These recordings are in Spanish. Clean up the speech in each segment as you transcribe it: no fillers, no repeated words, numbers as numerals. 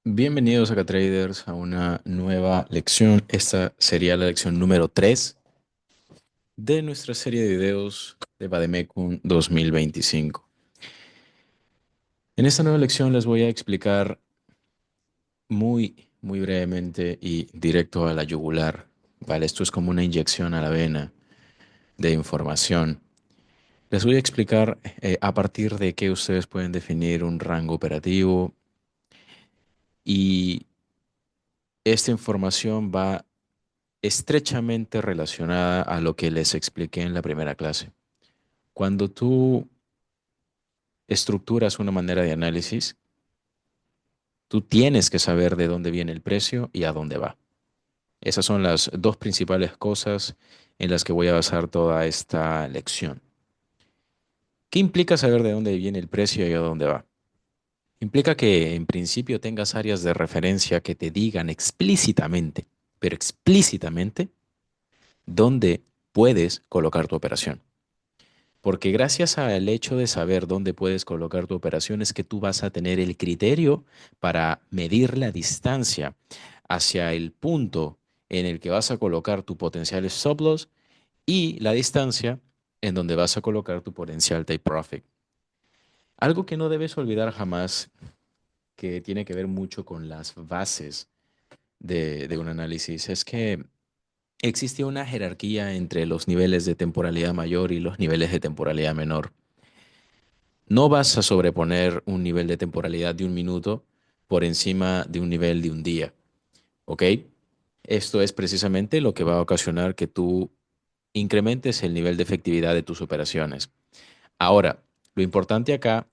Bienvenidos acá traders a una nueva lección. Esta sería la lección número 3 de nuestra serie de videos de Bademecum 2025. En esta nueva lección les voy a explicar muy brevemente y directo a la yugular. Vale, esto es como una inyección a la vena de información. Les voy a explicar a partir de qué ustedes pueden definir un rango operativo y esta información va estrechamente relacionada a lo que les expliqué en la primera clase. Cuando tú estructuras una manera de análisis, tú tienes que saber de dónde viene el precio y a dónde va. Esas son las dos principales cosas en las que voy a basar toda esta lección. ¿Qué implica saber de dónde viene el precio y a dónde va? Implica que en principio tengas áreas de referencia que te digan explícitamente, pero explícitamente, dónde puedes colocar tu operación. Porque gracias al hecho de saber dónde puedes colocar tu operación es que tú vas a tener el criterio para medir la distancia hacia el punto en el que vas a colocar tu potencial stop loss y la distancia en donde vas a colocar tu potencial take profit. Algo que no debes olvidar jamás, que tiene que ver mucho con las bases de un análisis, es que existe una jerarquía entre los niveles de temporalidad mayor y los niveles de temporalidad menor. No vas a sobreponer un nivel de temporalidad de un minuto por encima de un nivel de un día, ¿ok? Esto es precisamente lo que va a ocasionar que tú incrementes el nivel de efectividad de tus operaciones. Ahora, lo importante acá,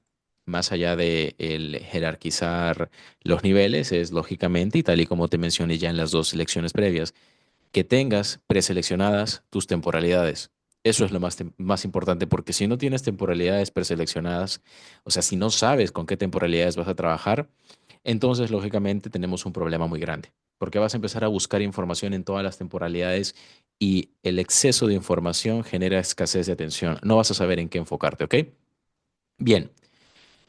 más allá de el jerarquizar los niveles, es lógicamente, y tal y como te mencioné ya en las dos lecciones previas, que tengas preseleccionadas tus temporalidades. Eso es lo más importante, porque si no tienes temporalidades preseleccionadas, o sea, si no sabes con qué temporalidades vas a trabajar, entonces lógicamente tenemos un problema muy grande, porque vas a empezar a buscar información en todas las temporalidades y el exceso de información genera escasez de atención. No vas a saber en qué enfocarte, ¿ok? Bien,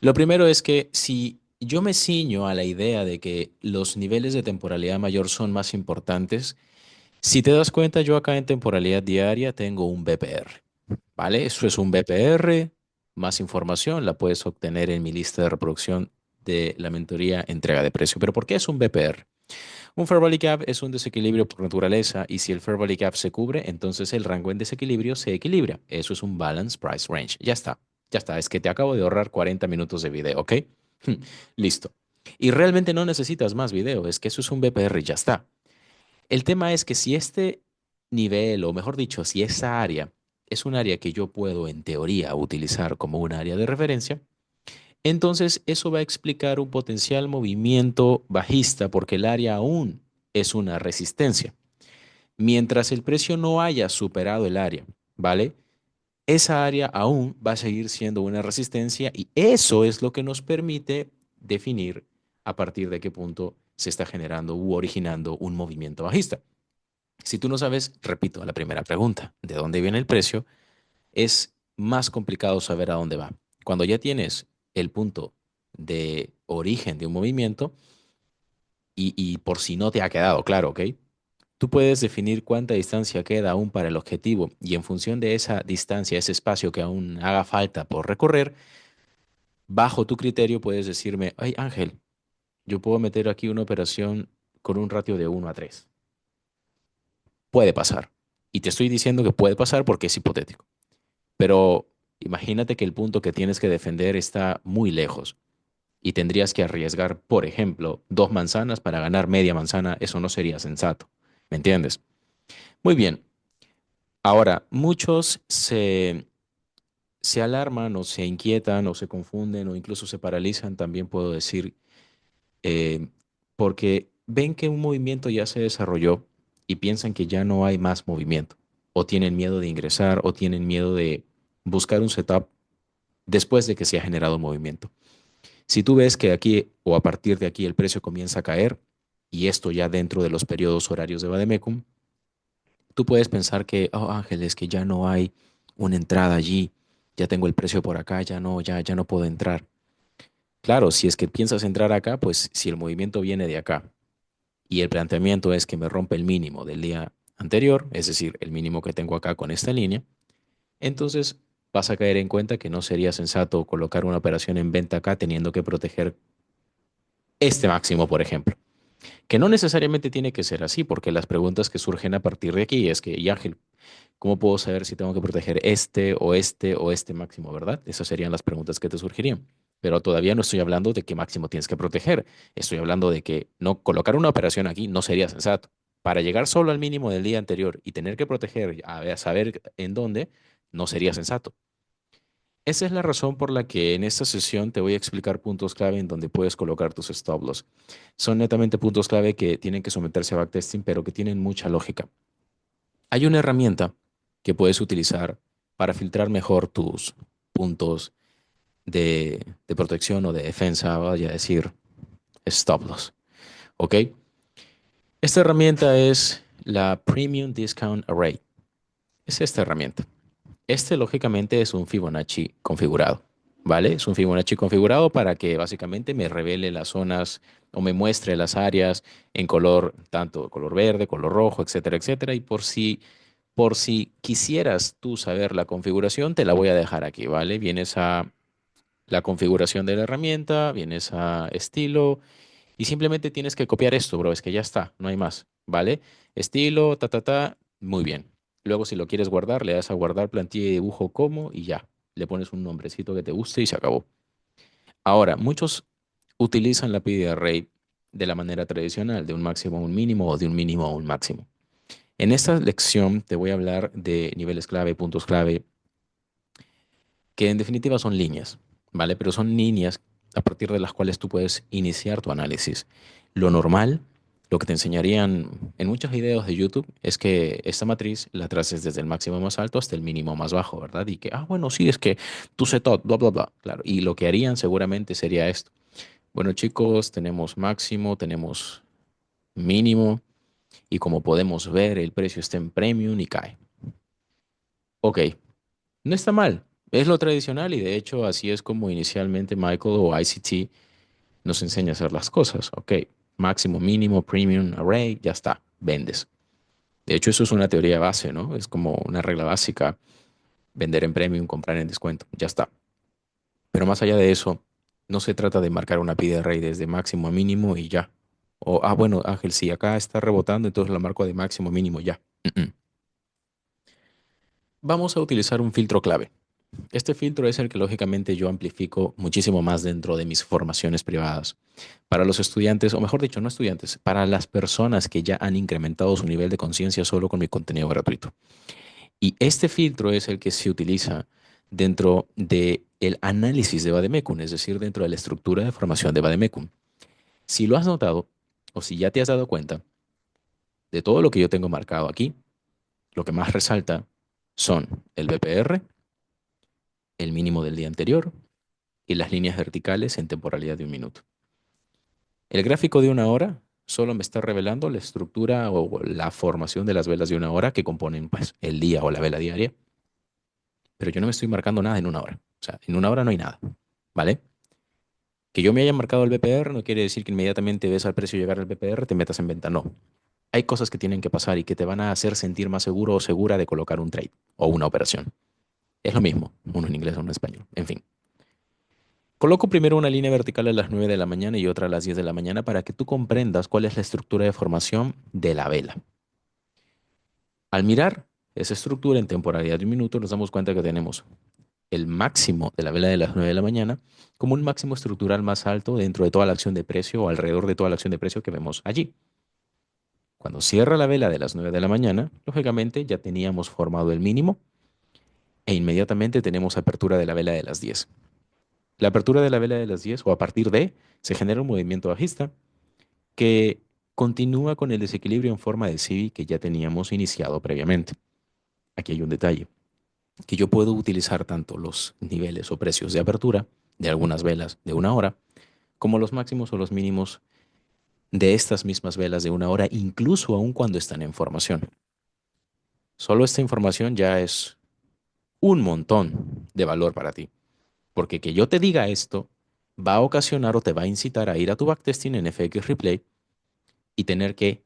lo primero es que si yo me ciño a la idea de que los niveles de temporalidad mayor son más importantes, si te das cuenta, yo acá en temporalidad diaria tengo un BPR, ¿vale? Eso es un BPR. Más información la puedes obtener en mi lista de reproducción de la mentoría entrega de precio. ¿Pero por qué es un BPR? Un Fair Value Gap es un desequilibrio por naturaleza y si el Fair Value Gap se cubre, entonces el rango en desequilibrio se equilibra. Eso es un Balance Price Range. Ya está, ya está. Es que te acabo de ahorrar 40 minutos de video, ¿ok? Listo. Y realmente no necesitas más video, es que eso es un BPR y ya está. El tema es que si este nivel, o mejor dicho, si esa área es un área que yo puedo en teoría utilizar como un área de referencia, entonces eso va a explicar un potencial movimiento bajista porque el área aún es una resistencia. Mientras el precio no haya superado el área, ¿vale? Esa área aún va a seguir siendo una resistencia y eso es lo que nos permite definir a partir de qué punto se está generando u originando un movimiento bajista. Si tú no sabes, repito, la primera pregunta, ¿de dónde viene el precio? Es más complicado saber a dónde va. Cuando ya tienes el punto de origen de un movimiento y por si no te ha quedado claro, ¿ok? Tú puedes definir cuánta distancia queda aún para el objetivo y en función de esa distancia, ese espacio que aún haga falta por recorrer, bajo tu criterio puedes decirme, ay Ángel, yo puedo meter aquí una operación con un ratio de 1 a 3. Puede pasar. Y te estoy diciendo que puede pasar porque es hipotético. Pero imagínate que el punto que tienes que defender está muy lejos y tendrías que arriesgar, por ejemplo, 2 manzanas para ganar media manzana. Eso no sería sensato. ¿Me entiendes? Muy bien. Ahora, muchos se alarman o se inquietan o se confunden o incluso se paralizan, también puedo decir, eh, porque ven que un movimiento ya se desarrolló y piensan que ya no hay más movimiento, o tienen miedo de ingresar, o tienen miedo de buscar un setup después de que se ha generado un movimiento. Si tú ves que aquí o a partir de aquí el precio comienza a caer, y esto ya dentro de los periodos horarios de Vademecum, tú puedes pensar que, oh Ángel, es que ya no hay una entrada allí, ya tengo el precio por acá, ya no puedo entrar. Claro, si es que piensas entrar acá, pues si el movimiento viene de acá y el planteamiento es que me rompe el mínimo del día anterior, es decir, el mínimo que tengo acá con esta línea, entonces vas a caer en cuenta que no sería sensato colocar una operación en venta acá teniendo que proteger este máximo, por ejemplo. Que no necesariamente tiene que ser así, porque las preguntas que surgen a partir de aquí es que, y Ángel, ¿cómo puedo saber si tengo que proteger este o este máximo, verdad? Esas serían las preguntas que te surgirían. Pero todavía no estoy hablando de qué máximo tienes que proteger. Estoy hablando de que no colocar una operación aquí no sería sensato. Para llegar solo al mínimo del día anterior y tener que proteger, a saber en dónde, no sería sensato. Esa es la razón por la que en esta sesión te voy a explicar puntos clave en donde puedes colocar tus stop loss. Son netamente puntos clave que tienen que someterse a backtesting, pero que tienen mucha lógica. Hay una herramienta que puedes utilizar para filtrar mejor tus puntos de protección o de defensa, vaya a decir stop loss. ¿Ok? Esta herramienta es la Premium Discount Array. Es esta herramienta. Este, lógicamente, es un Fibonacci configurado, ¿vale? Es un Fibonacci configurado para que básicamente me revele las zonas o me muestre las áreas en color, tanto color verde, color rojo, etcétera, etcétera. Y por si quisieras tú saber la configuración, te la voy a dejar aquí, ¿vale? Vienes a la configuración de la herramienta, vienes a estilo y simplemente tienes que copiar esto, bro. Es que ya está, no hay más, ¿vale? Estilo, muy bien. Luego, si lo quieres guardar, le das a guardar plantilla y dibujo como y ya. Le pones un nombrecito que te guste y se acabó. Ahora, muchos utilizan la PDA-Array de la manera tradicional, de un máximo a un mínimo o de un mínimo a un máximo. En esta lección te voy a hablar de niveles clave, puntos clave, que en definitiva son líneas, ¿vale? Pero son líneas a partir de las cuales tú puedes iniciar tu análisis. Lo normal, lo que te enseñarían en muchos videos de YouTube es que esta matriz la traces desde el máximo más alto hasta el mínimo más bajo, ¿verdad? Y que, bueno, sí, es que tú setot, bla, bla, bla, claro. Y lo que harían seguramente sería esto. Bueno, chicos, tenemos máximo, tenemos mínimo, y como podemos ver, el precio está en premium y cae. Ok, no está mal, es lo tradicional y de hecho así es como inicialmente Michael o ICT nos enseña a hacer las cosas. Ok, máximo, mínimo, premium, array, ya está, vendes. De hecho eso es una teoría base, ¿no? Es como una regla básica, vender en premium, comprar en descuento, ya está. Pero más allá de eso, no se trata de marcar una pide array desde máximo a mínimo y ya. O, bueno, Ángel, si acá está rebotando, entonces la marco de máximo a mínimo ya. Vamos a utilizar un filtro clave. Este filtro es el que lógicamente yo amplifico muchísimo más dentro de mis formaciones privadas. Para los estudiantes, o mejor dicho, no estudiantes, para las personas que ya han incrementado su nivel de conciencia solo con mi contenido gratuito. Y este filtro es el que se utiliza dentro del análisis de Vademecum, es decir, dentro de la estructura de formación de Vademecum. Si lo has notado, o si ya te has dado cuenta, de todo lo que yo tengo marcado aquí, lo que más resalta son el BPR, el mínimo del día anterior, y las líneas verticales en temporalidad de un minuto. El gráfico de una hora solo me está revelando la estructura o la formación de las velas de una hora que componen pues, el día o la vela diaria, pero yo no me estoy marcando nada en una hora. O sea, en una hora no hay nada, ¿vale? Que yo me haya marcado el BPR no quiere decir que inmediatamente ves al precio llegar al BPR te metas en venta, no. Hay cosas que tienen que pasar y que te van a hacer sentir más seguro o segura de colocar un trade o una operación. Es lo mismo, uno en inglés o uno en español, en fin. Coloco primero una línea vertical a las 9 de la mañana y otra a las 10 de la mañana para que tú comprendas cuál es la estructura de formación de la vela. Al mirar esa estructura en temporalidad de un minuto, nos damos cuenta que tenemos el máximo de la vela de las 9 de la mañana como un máximo estructural más alto dentro de toda la acción de precio o alrededor de toda la acción de precio que vemos allí. Cuando cierra la vela de las 9 de la mañana, lógicamente ya teníamos formado el mínimo e inmediatamente tenemos apertura de la vela de las 10. La apertura de la vela de las 10 o a partir de se genera un movimiento bajista que continúa con el desequilibrio en forma de CIVI que ya teníamos iniciado previamente. Aquí hay un detalle, que yo puedo utilizar tanto los niveles o precios de apertura de algunas velas de una hora, como los máximos o los mínimos de estas mismas velas de una hora, incluso aun cuando están en formación. Solo esta información ya es un montón de valor para ti, porque que yo te diga esto va a ocasionar o te va a incitar a ir a tu backtesting en FX Replay y tener que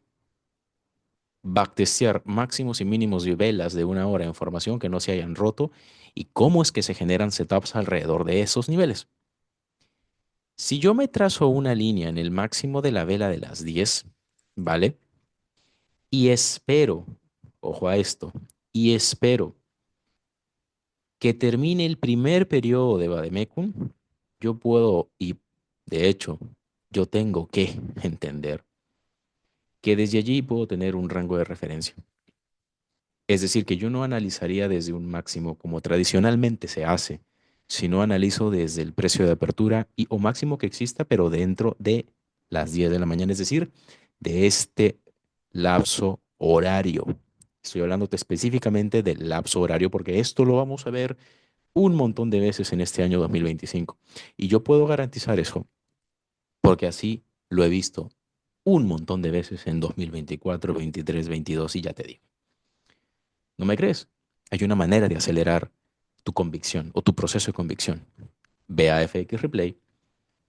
backtestear máximos y mínimos de velas de una hora en formación que no se hayan roto y cómo es que se generan setups alrededor de esos niveles. Si yo me trazo una línea en el máximo de la vela de las 10, ¿vale? Y espero, ojo a esto, y espero que termine el primer periodo de Vademecum, yo puedo, y de hecho, yo tengo que entender que desde allí puedo tener un rango de referencia. Es decir, que yo no analizaría desde un máximo como tradicionalmente se hace, sino analizo desde el precio de apertura y o máximo que exista, pero dentro de las 10 de la mañana, es decir, de este lapso horario. Estoy hablándote específicamente del lapso horario porque esto lo vamos a ver un montón de veces en este año 2025. Y yo puedo garantizar eso porque así lo he visto un montón de veces en 2024, 23, 22 y ya te digo. ¿No me crees? Hay una manera de acelerar tu convicción o tu proceso de convicción. Ve a FX Replay,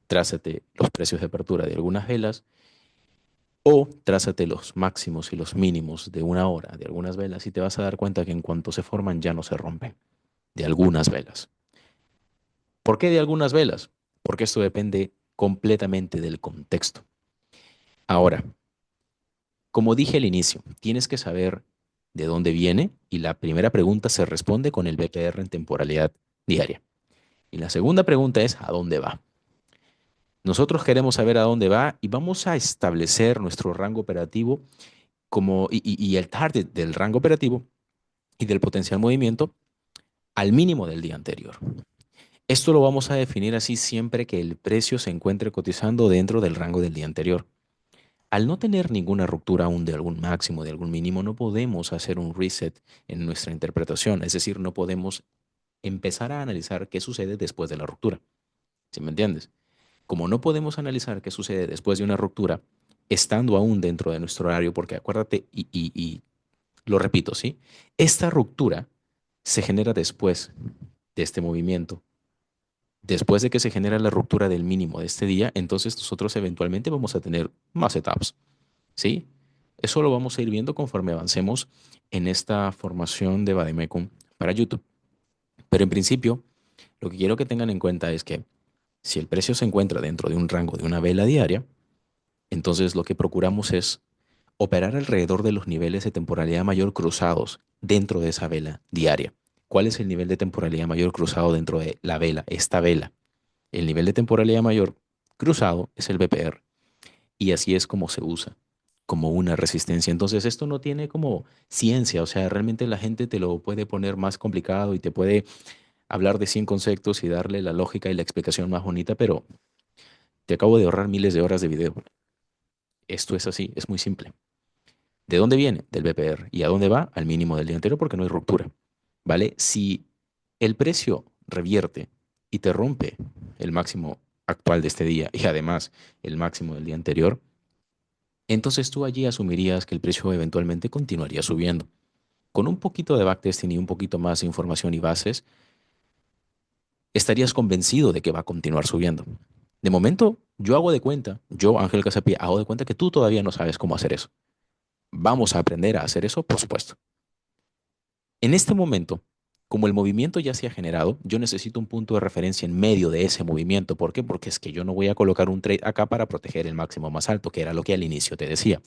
trázate los precios de apertura de algunas velas o trázate los máximos y los mínimos de una hora de algunas velas y te vas a dar cuenta que en cuanto se forman ya no se rompen. De algunas velas. ¿Por qué de algunas velas? Porque esto depende completamente del contexto. Ahora, como dije al inicio, tienes que saber de dónde viene y la primera pregunta se responde con el BPR en temporalidad diaria. Y la segunda pregunta es, ¿a dónde va? Nosotros queremos saber a dónde va y vamos a establecer nuestro rango operativo y el target del rango operativo y del potencial movimiento al mínimo del día anterior. Esto lo vamos a definir así siempre que el precio se encuentre cotizando dentro del rango del día anterior. Al no tener ninguna ruptura aún de algún máximo, de algún mínimo, no podemos hacer un reset en nuestra interpretación, es decir, no podemos empezar a analizar qué sucede después de la ruptura. ¿Sí me entiendes? Como no podemos analizar qué sucede después de una ruptura, estando aún dentro de nuestro horario, porque acuérdate, y lo repito, ¿sí? Esta ruptura se genera después de este movimiento. Después de que se genera la ruptura del mínimo de este día, entonces nosotros eventualmente vamos a tener más etapas, ¿sí? Eso lo vamos a ir viendo conforme avancemos en esta formación de Vademecum para YouTube. Pero en principio, lo que quiero que tengan en cuenta es que si el precio se encuentra dentro de un rango de una vela diaria, entonces lo que procuramos es operar alrededor de los niveles de temporalidad mayor cruzados dentro de esa vela diaria. ¿Cuál es el nivel de temporalidad mayor cruzado dentro de la vela, esta vela? El nivel de temporalidad mayor cruzado es el BPR y así es como se usa, como una resistencia. Entonces esto no tiene como ciencia, o sea, realmente la gente te lo puede poner más complicado y te puede hablar de 100 conceptos y darle la lógica y la explicación más bonita, pero te acabo de ahorrar miles de horas de video. Esto es así, es muy simple. ¿De dónde viene? Del BPR. ¿Y a dónde va? Al mínimo del día anterior porque no hay ruptura. ¿Vale? Si el precio revierte y te rompe el máximo actual de este día y además el máximo del día anterior, entonces tú allí asumirías que el precio eventualmente continuaría subiendo. Con un poquito de backtesting y un poquito más de información y bases, estarías convencido de que va a continuar subiendo. De momento, yo hago de cuenta, yo, Ángel Casapía, hago de cuenta que tú todavía no sabes cómo hacer eso. Vamos a aprender a hacer eso, por supuesto. En este momento, como el movimiento ya se ha generado, yo necesito un punto de referencia en medio de ese movimiento. ¿Por qué? Porque es que yo no voy a colocar un trade acá para proteger el máximo más alto, que era lo que al inicio te decía.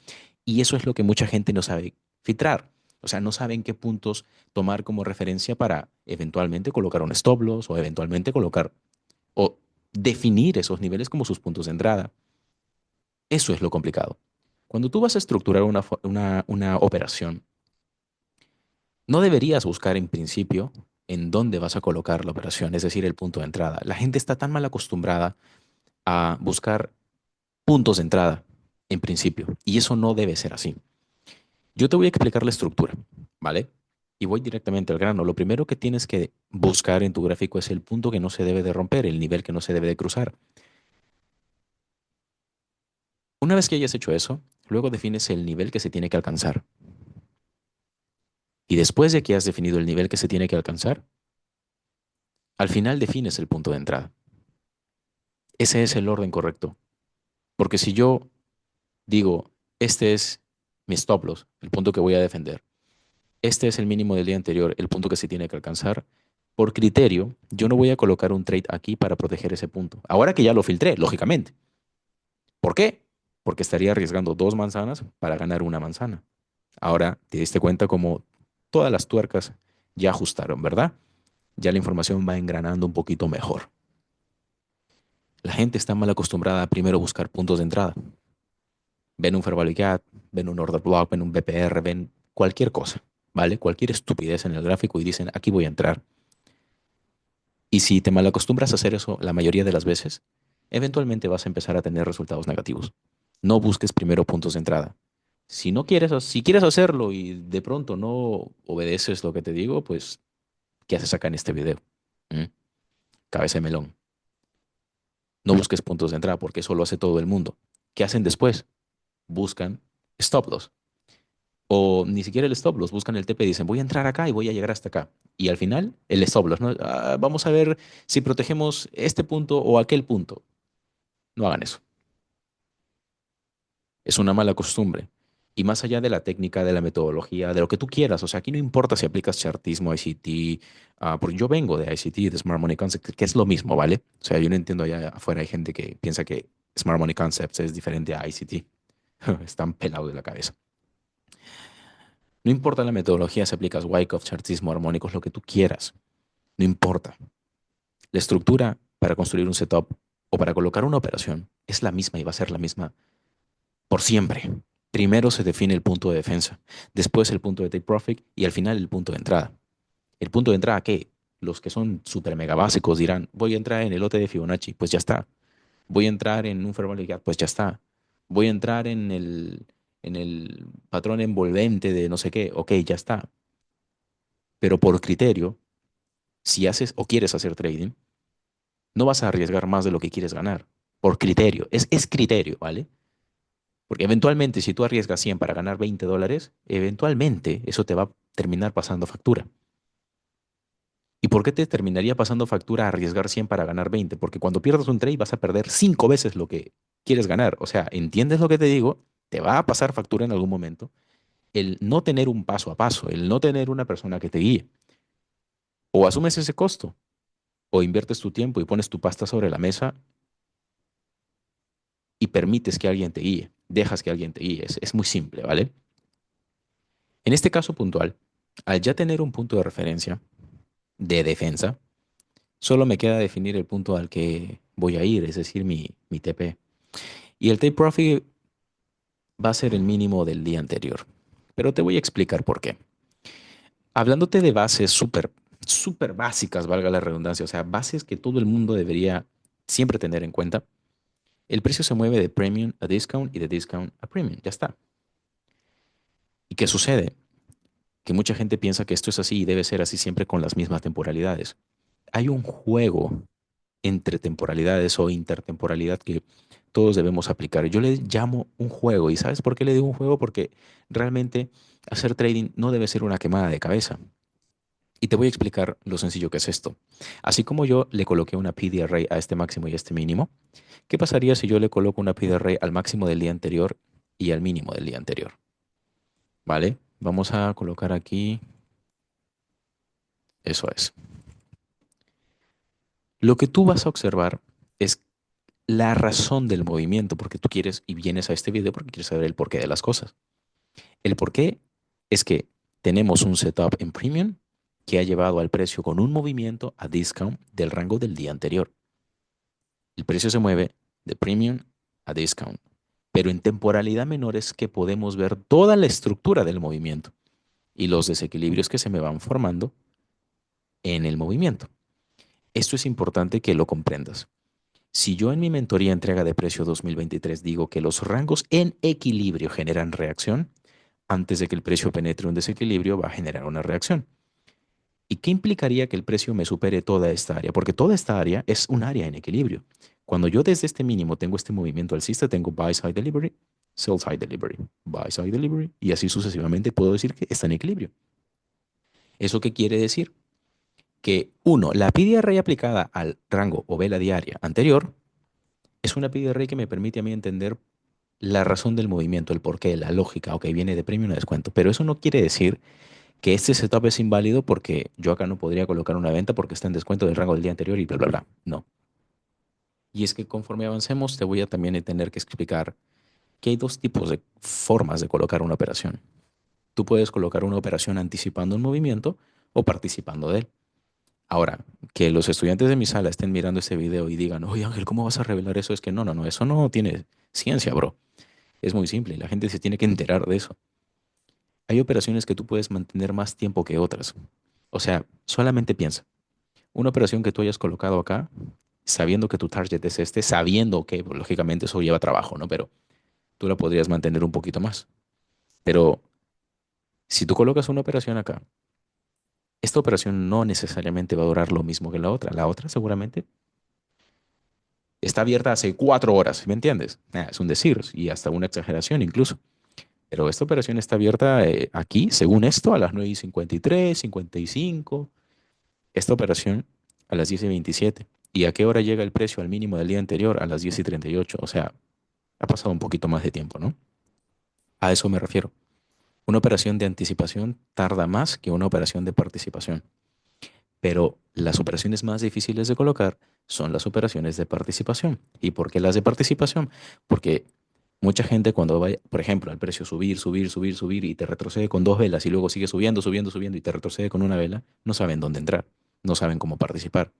Y eso es lo que mucha gente no sabe filtrar. O sea, no saben qué puntos tomar como referencia para eventualmente colocar un stop loss o eventualmente colocar o definir esos niveles como sus puntos de entrada. Eso es lo complicado. Cuando tú vas a estructurar una operación, no deberías buscar en principio en dónde vas a colocar la operación, es decir, el punto de entrada. La gente está tan mal acostumbrada a buscar puntos de entrada en principio, y eso no debe ser así. Yo te voy a explicar la estructura, ¿vale? Y voy directamente al grano. Lo primero que tienes que buscar en tu gráfico es el punto que no se debe de romper, el nivel que no se debe de cruzar. Una vez que hayas hecho eso, luego defines el nivel que se tiene que alcanzar. Y después de que has definido el nivel que se tiene que alcanzar, al final defines el punto de entrada. Ese es el orden correcto. Porque si yo digo, este es mi stop loss, el punto que voy a defender, este es el mínimo del día anterior, el punto que se tiene que alcanzar, por criterio, yo no voy a colocar un trade aquí para proteger ese punto. Ahora que ya lo filtré, lógicamente. ¿Por qué? Porque estaría arriesgando dos manzanas para ganar una manzana. Ahora te diste cuenta como todas las tuercas ya ajustaron, ¿verdad? Ya la información va engranando un poquito mejor. La gente está mal acostumbrada a primero buscar puntos de entrada. Ven un fair value gap, ven un order block, ven un BPR, ven cualquier cosa, ¿vale? Cualquier estupidez en el gráfico y dicen, aquí voy a entrar. Y si te malacostumbras a hacer eso la mayoría de las veces, eventualmente vas a empezar a tener resultados negativos. No busques primero puntos de entrada. Si no quieres, si quieres hacerlo y de pronto no obedeces lo que te digo, pues, ¿qué haces acá en este video? ¿Mm? Cabeza de melón. No busques puntos de entrada porque eso lo hace todo el mundo. ¿Qué hacen después? Buscan stop loss. O ni siquiera el stop loss, buscan el TP y dicen, voy a entrar acá y voy a llegar hasta acá. Y al final, el stop loss, ¿no? Vamos a ver si protegemos este punto o aquel punto. No hagan eso. Es una mala costumbre. Y más allá de la técnica, de la metodología, de lo que tú quieras, o sea, aquí no importa si aplicas chartismo, ICT, porque yo vengo de ICT, de Smart Money Concepts, que es lo mismo, ¿vale? O sea, yo no entiendo allá afuera, hay gente que piensa que Smart Money Concepts es diferente a ICT. Están pelados de la cabeza. No importa la metodología, si aplicas Wyckoff, chartismo, armónicos, lo que tú quieras. No importa. La estructura para construir un setup o para colocar una operación es la misma y va a ser la misma por siempre. Primero se define el punto de defensa, después el punto de take profit y al final el punto de entrada. ¿El punto de entrada qué? Los que son súper mega básicos dirán, voy a entrar en el lote de Fibonacci, pues ya está. Voy a entrar en un fair value gap, pues ya está. Voy a entrar en el patrón envolvente de no sé qué, ok, ya está. Pero por criterio, si haces o quieres hacer trading, no vas a arriesgar más de lo que quieres ganar. Por criterio, es criterio, ¿vale? Porque eventualmente, si tú arriesgas 100 para ganar $20, eventualmente eso te va a terminar pasando factura. ¿Y por qué te terminaría pasando factura arriesgar 100 para ganar 20? Porque cuando pierdas un trade vas a perder 5 veces lo que quieres ganar. O sea, ¿entiendes lo que te digo? Te va a pasar factura en algún momento. El no tener un paso a paso, el no tener una persona que te guíe. O asumes ese costo, o inviertes tu tiempo y pones tu pasta sobre la mesa y permites que alguien te guíe. Dejas que alguien te guíe. Es muy simple, ¿vale? En este caso puntual, al ya tener un punto de referencia de defensa, solo me queda definir el punto al que voy a ir, es decir, mi TP. Y el take profit va a ser el mínimo del día anterior. Pero te voy a explicar por qué. Hablándote de bases súper básicas, valga la redundancia, o sea, bases que todo el mundo debería siempre tener en cuenta, el precio se mueve de premium a discount y de discount a premium, ya está. ¿Y qué sucede? Que mucha gente piensa que esto es así y debe ser así siempre con las mismas temporalidades. Hay un juego entre temporalidades o intertemporalidad que todos debemos aplicar. Yo le llamo un juego. ¿Y sabes por qué le digo un juego? Porque realmente hacer trading no debe ser una quemada de cabeza. Y te voy a explicar lo sencillo que es esto. Así como yo le coloqué una PD array a este máximo y a este mínimo, ¿qué pasaría si yo le coloco una PD array al máximo del día anterior y al mínimo del día anterior? ¿Vale? Vamos a colocar aquí, eso es. Lo que tú vas a observar es la razón del movimiento, porque tú quieres y vienes a este video porque quieres saber el porqué de las cosas. El porqué es que tenemos un setup en premium que ha llevado al precio con un movimiento a discount del rango del día anterior. El precio se mueve de premium a discount, pero en temporalidad menor es que podemos ver toda la estructura del movimiento y los desequilibrios que se me van formando en el movimiento. Esto es importante que lo comprendas. Si yo en mi mentoría entrega de precio 2023 digo que los rangos en equilibrio generan reacción, antes de que el precio penetre un desequilibrio va a generar una reacción. ¿Y qué implicaría que el precio me supere toda esta área? Porque toda esta área es un área en equilibrio. Cuando yo desde este mínimo tengo este movimiento alcista, tengo buy side delivery, sell side delivery, buy side delivery, y así sucesivamente puedo decir que está en equilibrio. ¿Eso qué quiere decir? Que uno, la PDR aplicada al rango o vela diaria anterior Es una PDRA que me permite a mí entender la razón del movimiento, el porqué, la lógica. Ok, viene de premio, no descuento. Pero eso no quiere decir que este setup es inválido porque yo acá no podría colocar una venta porque está en descuento del rango del día anterior y bla, bla, bla. No. Y es que conforme avancemos, te voy a también tener que explicar que hay dos tipos de formas de colocar una operación. Tú puedes colocar una operación anticipando un movimiento o participando de él. Ahora, que los estudiantes de mi sala estén mirando este video y digan, oye Ángel, ¿cómo vas a revelar eso? Es que no, no, no, eso no tiene ciencia, bro. Es muy simple, la gente se tiene que enterar de eso. Hay operaciones que tú puedes mantener más tiempo que otras. O sea, solamente piensa, una operación que tú hayas colocado acá, sabiendo que tu target es este, sabiendo que pues, lógicamente eso lleva trabajo, ¿no? Pero tú la podrías mantener un poquito más. Pero si tú colocas una operación acá, esta operación no necesariamente va a durar lo mismo que la otra. La otra seguramente está abierta hace 4 horas, ¿me entiendes? Es un decir y hasta una exageración incluso. Pero esta operación está abierta aquí, según esto, a las 9:53, 55. Esta operación a las 10:27. ¿Y a qué hora llega el precio al mínimo del día anterior? A las 10:38. O sea, ha pasado un poquito más de tiempo, ¿no? A eso me refiero. Una operación de anticipación tarda más que una operación de participación. Pero las operaciones más difíciles de colocar son las operaciones de participación. ¿Y por qué las de participación? Porque mucha gente cuando va, por ejemplo, al precio subir, subir, subir, subir y te retrocede con dos velas y luego sigue subiendo, subiendo, subiendo y te retrocede con una vela, no saben dónde entrar, no saben cómo participar.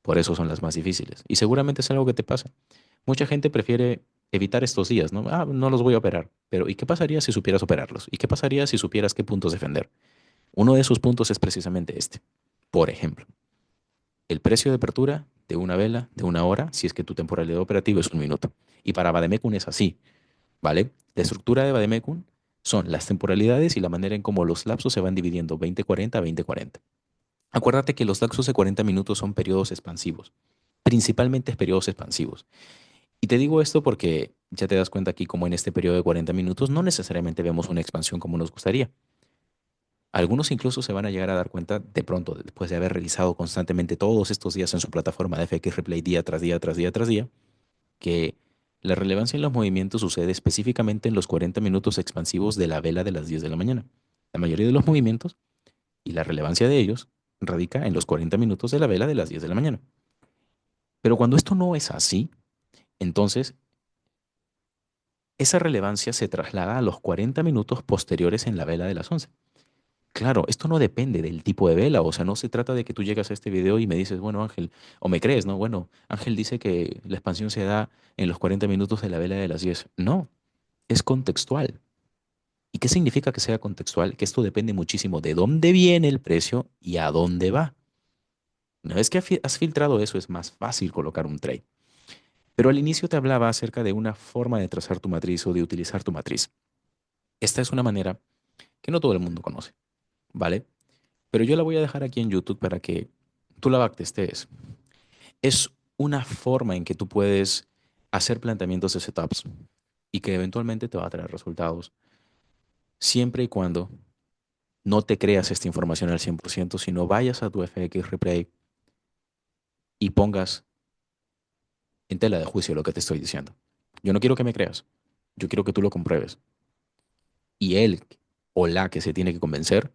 Por eso son las más difíciles. Y seguramente es algo que te pasa. Mucha gente prefiere evitar estos días, ¿no? Ah, no los voy a operar. Pero ¿y qué pasaría si supieras operarlos? ¿Y qué pasaría si supieras qué puntos defender? Uno de esos puntos es precisamente este. Por ejemplo, el precio de apertura de una vela de una hora, si es que tu temporalidad operativa es 1 minuto. Y para Bademecum es así, ¿vale? La estructura de Bademecum son las temporalidades y la manera en cómo los lapsos se van dividiendo 20-40, 20-40. Acuérdate que los lapsos de 40 minutos son periodos expansivos, principalmente periodos expansivos. Y te digo esto porque ya te das cuenta aquí como en este periodo de 40 minutos no necesariamente vemos una expansión como nos gustaría. Algunos incluso se van a llegar a dar cuenta de pronto, después de haber realizado constantemente todos estos días en su plataforma de FX Replay día tras día, tras día, tras día, que la relevancia en los movimientos sucede específicamente en los 40 minutos expansivos de la vela de las 10 de la mañana. La mayoría de los movimientos y la relevancia de ellos radica en los 40 minutos de la vela de las 10 de la mañana. Pero cuando esto no es así, entonces esa relevancia se traslada a los 40 minutos posteriores en la vela de las 11. Claro, esto no depende del tipo de vela, o sea, no se trata de que tú llegas a este video y me dices, bueno, Ángel, o me crees, ¿no? Bueno, Ángel dice que la expansión se da en los 40 minutos de la vela de las 10. No, es contextual. ¿Y qué significa que sea contextual? Que esto depende muchísimo de dónde viene el precio y a dónde va. Una vez que has filtrado eso, es más fácil colocar un trade. Pero al inicio te hablaba acerca de una forma de trazar tu matriz o de utilizar tu matriz. Esta es una manera que no todo el mundo conoce, ¿vale? Pero yo la voy a dejar aquí en YouTube para que tú la backtestes. Es una forma en que tú puedes hacer planteamientos de setups y que eventualmente te va a traer resultados, siempre y cuando no te creas esta información al 100%, sino vayas a tu FX Replay y pongas en tela de juicio lo que te estoy diciendo. Yo no quiero que me creas, yo quiero que tú lo compruebes. Y él o la que se tiene que convencer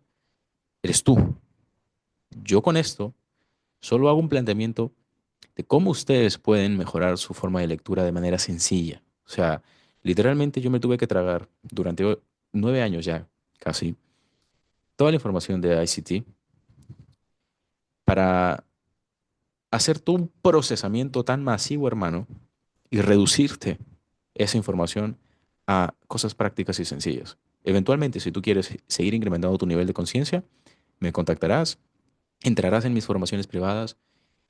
eres tú. Yo con esto solo hago un planteamiento de cómo ustedes pueden mejorar su forma de lectura de manera sencilla. O sea, literalmente yo me tuve que tragar durante 9 años ya, casi, toda la información de ICT para hacer todo un procesamiento tan masivo, hermano, y reducirte esa información a cosas prácticas y sencillas. Eventualmente, si tú quieres seguir incrementando tu nivel de conciencia, me contactarás, entrarás en mis formaciones privadas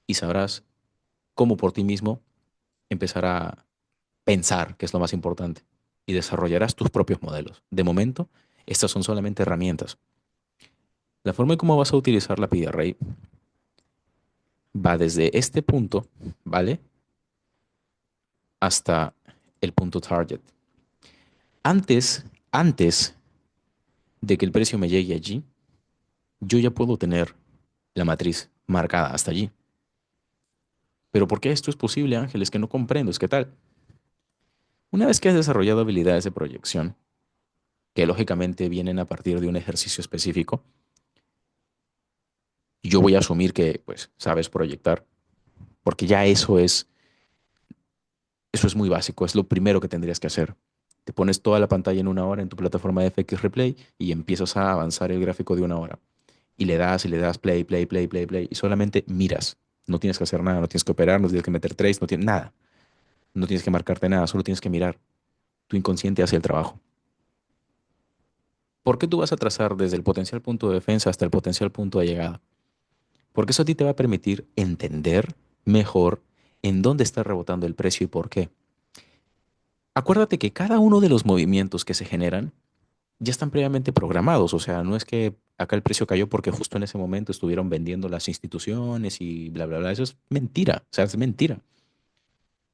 y sabrás cómo por ti mismo empezar a pensar, que es lo más importante, y desarrollarás tus propios modelos. De momento, estas son solamente herramientas. La forma en cómo vas a utilizar la PDRA va desde este punto, ¿vale? Hasta el punto target. Antes de que el precio me llegue allí, yo ya puedo tener la matriz marcada hasta allí. Pero ¿por qué esto es posible, Ángel? Es que no comprendo. Es que tal. Una vez que has desarrollado habilidades de proyección, que lógicamente vienen a partir de un ejercicio específico, yo voy a asumir que, pues, sabes proyectar, porque ya eso es muy básico, es lo primero que tendrías que hacer. Te pones toda la pantalla en una hora en tu plataforma de FX Replay y empiezas a avanzar el gráfico de una hora. Y le das play, play, play, play, play, y solamente miras. No tienes que hacer nada, no tienes que operar, no tienes que meter trace, no tienes nada. No tienes que marcarte nada, solo tienes que mirar. Tu inconsciente hace el trabajo. ¿Por qué tú vas a trazar desde el potencial punto de defensa hasta el potencial punto de llegada? Porque eso a ti te va a permitir entender mejor en dónde está rebotando el precio y por qué. Acuérdate que cada uno de los movimientos que se generan ya están previamente programados. O sea, no es que acá el precio cayó porque justo en ese momento estuvieron vendiendo las instituciones y bla, bla, bla. Eso es mentira. O sea, es mentira.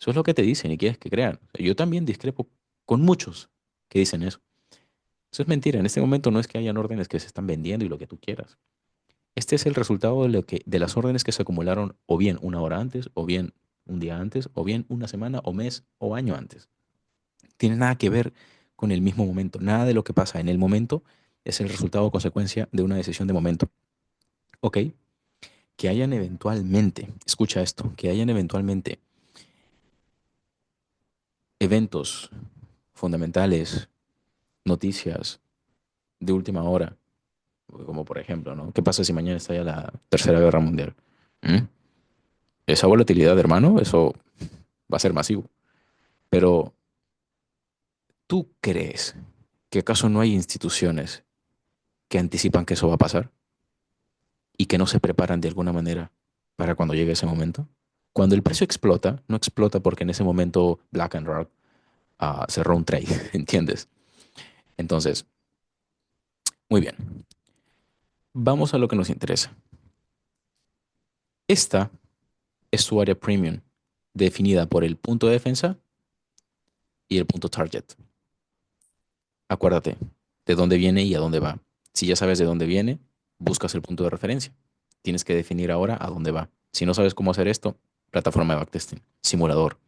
Eso es lo que te dicen y quieres que crean. O sea, yo también discrepo con muchos que dicen eso. Eso es mentira. En este momento no es que hayan órdenes que se están vendiendo y lo que tú quieras. Este es el resultado de las órdenes que se acumularon o bien una hora antes, o bien un día antes, o bien una semana, o mes, o año antes. Tiene nada que ver con el mismo momento. Nada de lo que pasa en el momento es el resultado o consecuencia de una decisión de momento. ¿Ok? Que hayan eventualmente, escucha esto, que hayan eventualmente eventos fundamentales, noticias de última hora, como por ejemplo, ¿no? ¿Qué pasa si mañana estalla la Tercera Guerra Mundial? ¿Mm? Esa volatilidad, hermano, eso va a ser masivo. Pero, ¿tú crees que acaso no hay instituciones que anticipan que eso va a pasar y que no se preparan de alguna manera para cuando llegue ese momento? Cuando el precio explota, no explota porque en ese momento BlackRock cerró un trade, ¿entiendes? Entonces, muy bien, vamos a lo que nos interesa. Esta es tu área premium, definida por el punto de defensa y el punto target. Acuérdate de dónde viene y a dónde va. Si ya sabes de dónde viene, buscas el punto de referencia. Tienes que definir ahora a dónde va. Si no sabes cómo hacer esto, plataforma de backtesting, simulador,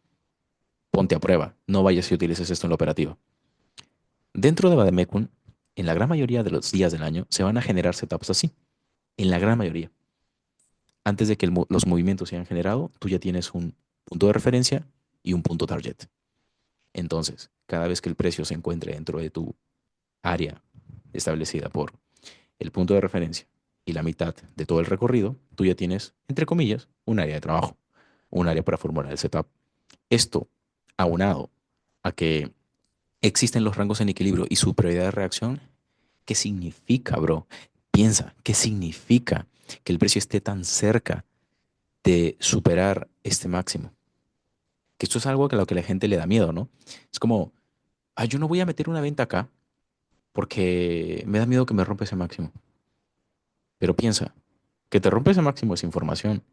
ponte a prueba. No vayas y utilices esto en la operativa. Dentro de Bademecum, en la gran mayoría de los días del año, se van a generar setups así. En la gran mayoría. Antes de que los movimientos se hayan generado, tú ya tienes un punto de referencia y un punto target. Entonces, cada vez que el precio se encuentre dentro de tu área establecida por el punto de referencia y la mitad de todo el recorrido, tú ya tienes, entre comillas, un área de trabajo, un área para formular el setup. Esto, aunado a que existen los rangos en equilibrio y su prioridad de reacción, ¿qué significa, bro? Piensa, ¿qué significa que el precio esté tan cerca de superar este máximo? Que esto es algo que a lo que la gente le da miedo, ¿no? Es como, yo no voy a meter una venta acá porque me da miedo que me rompa ese máximo. Pero piensa, que te rompe ese máximo es información.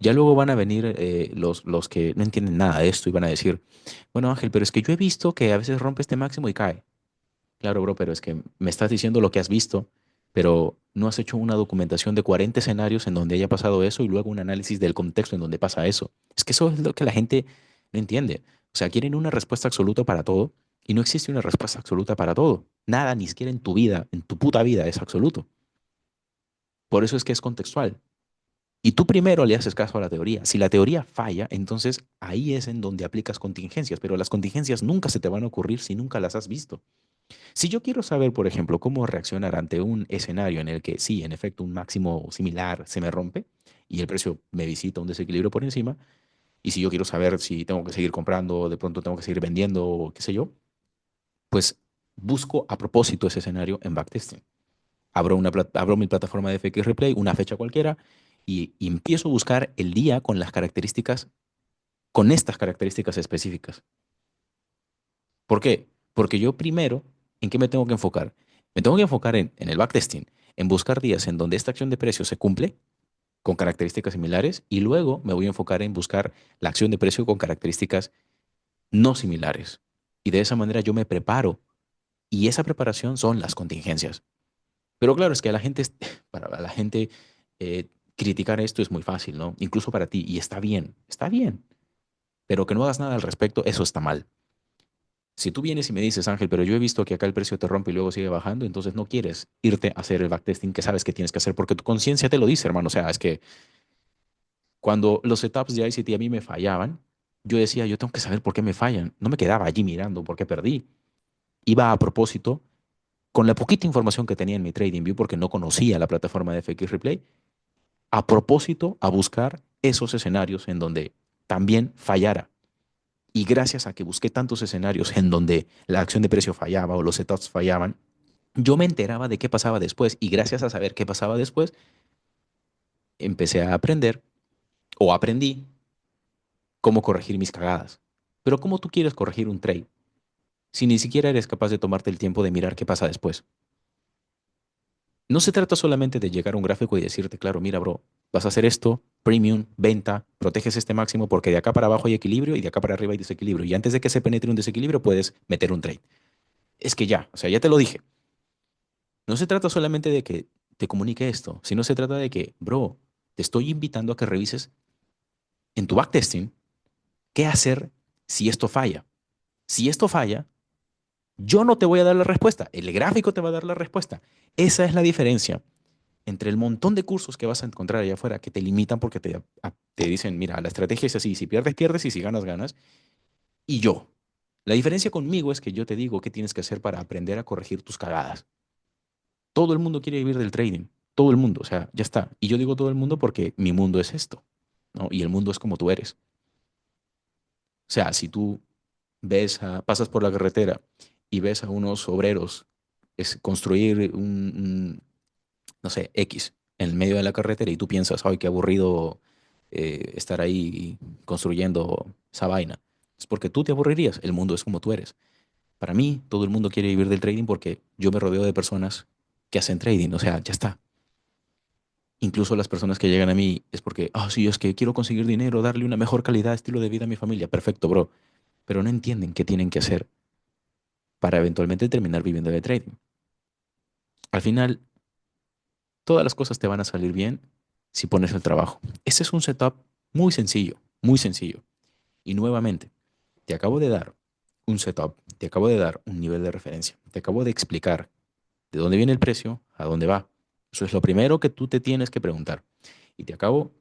Ya luego van a venir los que no entienden nada de esto y van a decir, bueno, Ángel, pero es que yo he visto que a veces rompe este máximo y cae. Claro, bro, pero es que me estás diciendo lo que has visto, pero no has hecho una documentación de 40 escenarios en donde haya pasado eso y luego un análisis del contexto en donde pasa eso. Es que eso es lo que la gente no entiende. O sea, quieren una respuesta absoluta para todo y no existe una respuesta absoluta para todo. Nada, ni siquiera en tu vida, en tu puta vida es absoluto. Por eso es que es contextual. Y tú primero le haces caso a la teoría. Si la teoría falla, entonces ahí es en donde aplicas contingencias, pero las contingencias nunca se te van a ocurrir si nunca las has visto. Si yo quiero saber, por ejemplo, cómo reaccionar ante un escenario en el que sí, en efecto, un máximo similar se me rompe y el precio me visita un desequilibrio por encima, y si yo quiero saber si tengo que seguir comprando, de pronto tengo que seguir vendiendo, o qué sé yo, pues busco a propósito ese escenario en backtesting. Abro mi plataforma de FX Replay, una fecha cualquiera, y empiezo a buscar el día con las características, con estas características específicas. ¿Por qué? Porque yo primero, ¿en qué me tengo que enfocar? Me tengo que enfocar en el backtesting, en buscar días en donde esta acción de precio se cumple con características similares y luego me voy a enfocar en buscar la acción de precio con características no similares. Y de esa manera yo me preparo y esa preparación son las contingencias. Pero claro, es que a la gente, para la gente criticar esto es muy fácil, ¿no? Incluso para ti, y está bien, pero que no hagas nada al respecto, eso está mal. Si tú vienes y me dices, Ángel, pero yo he visto que acá el precio te rompe y luego sigue bajando, entonces no quieres irte a hacer el backtesting que sabes que tienes que hacer porque tu conciencia te lo dice, hermano. O sea, es que cuando los setups de ICT a mí me fallaban, yo decía, yo tengo que saber por qué me fallan. No me quedaba allí mirando por qué perdí. Iba a propósito, con la poquita información que tenía en mi TradingView, porque no conocía la plataforma de FX Replay, a propósito a buscar esos escenarios en donde también fallara. Y gracias a que busqué tantos escenarios en donde la acción de precio fallaba o los setups fallaban, yo me enteraba de qué pasaba después y gracias a saber qué pasaba después, empecé a aprender o aprendí cómo corregir mis cagadas. Pero ¿cómo tú quieres corregir un trade si ni siquiera eres capaz de tomarte el tiempo de mirar qué pasa después? No se trata solamente de llegar a un gráfico y decirte, claro, mira, bro, vas a hacer esto, premium, venta, proteges este máximo porque de acá para abajo hay equilibrio y de acá para arriba hay desequilibrio. Y antes de que se penetre un desequilibrio puedes meter un trade. Es que ya, o sea, ya te lo dije. No se trata solamente de que te comunique esto, sino se trata de que, bro, te estoy invitando a que revises en tu backtesting qué hacer si esto falla. Si esto falla, yo no te voy a dar la respuesta, el gráfico te va a dar la respuesta. Esa es la diferencia entre el montón de cursos que vas a encontrar allá afuera que te limitan porque te dicen, mira, la estrategia es así, si pierdes, pierdes y si ganas, ganas. Y yo, la diferencia conmigo es que yo te digo qué tienes que hacer para aprender a corregir tus cagadas. Todo el mundo quiere vivir del trading, todo el mundo, o sea, ya está. Y yo digo todo el mundo porque mi mundo es esto, ¿no? Y el mundo es como tú eres. O sea, si tú pasas por la carretera y ves a unos obreros construir no sé, X en el medio de la carretera y tú piensas, ay, qué aburrido estar ahí construyendo esa vaina. Es porque tú te aburrirías, el mundo es como tú eres. Para mí, todo el mundo quiere vivir del trading porque yo me rodeo de personas que hacen trading, o sea, ya está. Incluso las personas que llegan a mí es porque, ah, sí, es que quiero conseguir dinero, darle una mejor calidad, estilo de vida a mi familia. Perfecto, bro. Pero no entienden qué tienen que hacer para eventualmente terminar viviendo de trading. Al final, todas las cosas te van a salir bien si pones el trabajo. Ese es un setup muy sencillo, muy sencillo. Y nuevamente, te acabo de dar un setup, te acabo de dar un nivel de referencia, te acabo de explicar de dónde viene el precio, a dónde va. Eso es lo primero que tú te tienes que preguntar. Y te acabo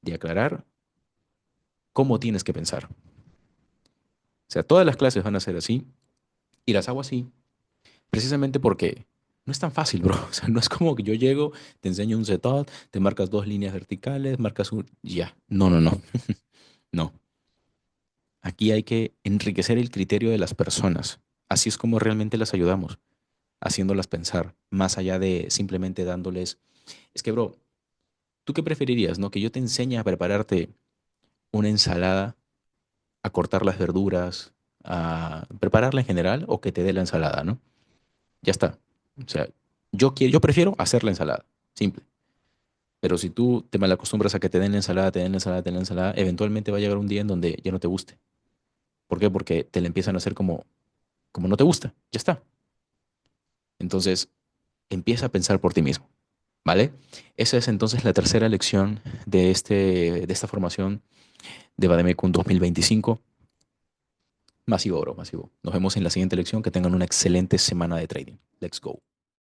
de aclarar cómo tienes que pensar. O sea, todas las clases van a ser así y las hago así precisamente porque no es tan fácil, bro. O sea, no es como que yo llego, te enseño un setup, te marcas dos líneas verticales, marcas un... Ya. No, no, no. No. Aquí hay que enriquecer el criterio de las personas. Así es como realmente las ayudamos, haciéndolas pensar, más allá de simplemente dándoles... Es que, bro, ¿tú qué preferirías, no? Que yo te enseñe a prepararte una ensalada, a cortar las verduras, a prepararla en general, o que te dé la ensalada, ¿no? Ya está. O sea, yo prefiero hacer la ensalada, simple. Pero si tú te malacostumbras a que te den la ensalada, te den la ensalada, te den la ensalada, eventualmente va a llegar un día en donde ya no te guste. ¿Por qué? Porque te la empiezan a hacer como no te gusta. Ya está. Entonces, empieza a pensar por ti mismo, ¿vale? Esa es entonces la tercera lección de esta formación de Bademecum 2025. Masivo, bro, masivo. Nos vemos en la siguiente lección. Que tengan una excelente semana de trading. Let's go.